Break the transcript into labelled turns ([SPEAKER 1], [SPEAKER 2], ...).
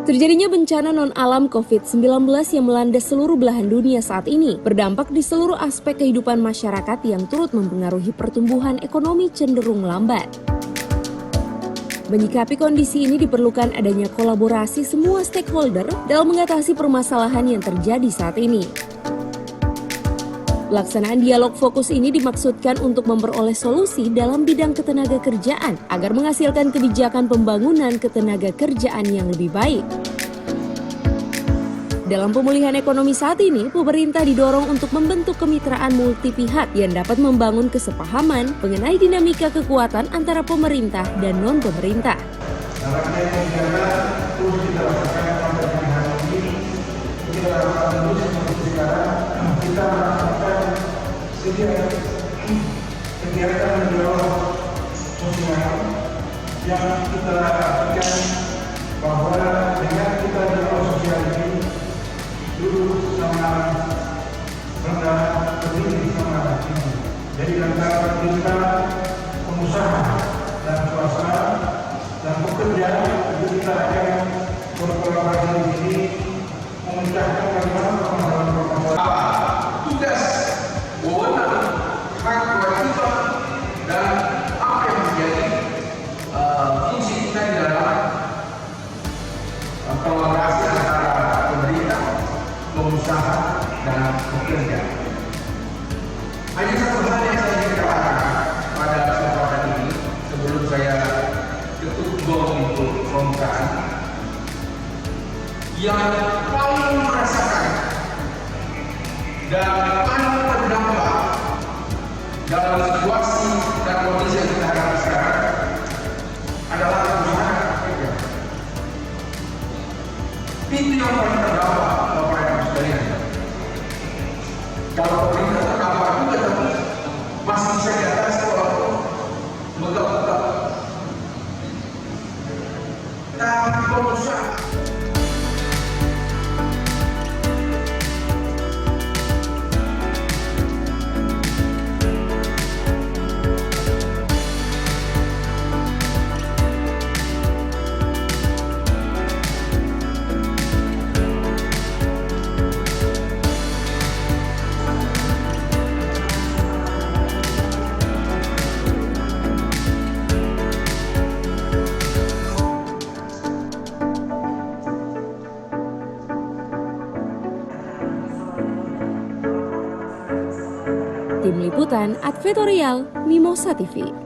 [SPEAKER 1] Terjadinya bencana non-alam COVID-19 yang melanda seluruh belahan dunia saat ini berdampak di seluruh aspek kehidupan masyarakat yang turut mempengaruhi pertumbuhan ekonomi cenderung lambat. Menyikapi kondisi ini diperlukan adanya kolaborasi semua stakeholder dalam mengatasi permasalahan yang terjadi saat ini. Pelaksanaan dialog fokus ini dimaksudkan untuk memperoleh solusi dalam bidang ketenaga kerjaan agar menghasilkan kebijakan pembangunan ketenaga kerjaan yang lebih baik. Dalam pemulihan ekonomi saat ini, pemerintah didorong untuk membentuk kemitraan multi pihak yang dapat membangun kesepahaman mengenai dinamika kekuatan antara pemerintah dan non-pemerintah.
[SPEAKER 2] Kegiatan dialog sosial yang kita lakukan bahwa dengan kita dialog sosial ini duduk sama rendah, berdiri sama tinggi. Jadi antara kita pengusaha dan swasta dan pekerja itu kita akan berkolaborasi di sini memecahkan bagaimana permasalahan-permasalahan. Tugas, wewenang, hak kewajiban dan apa yang menjadi fungsi kita di dalam kolaborasi antara pemerintah, pengusaha dan pekerja. Hanya satu hal yang saya ingin katakan pada kesempatan ini sebelum saya ketuk gong untuk pembukaan, yang paling merasakan dan paling terdampak dalam situasi dan kondisi yang kita hadapi sekarang adalah pengusaha. Itu yang paling terdampak, Bapak dan Ibu sekalian. Kalau pemerintah terdampak juga, tapi masih bisa di atas kalau megap-megap. Tapi pengusaha
[SPEAKER 1] Tim Liputan Advertorial Mimosa TV.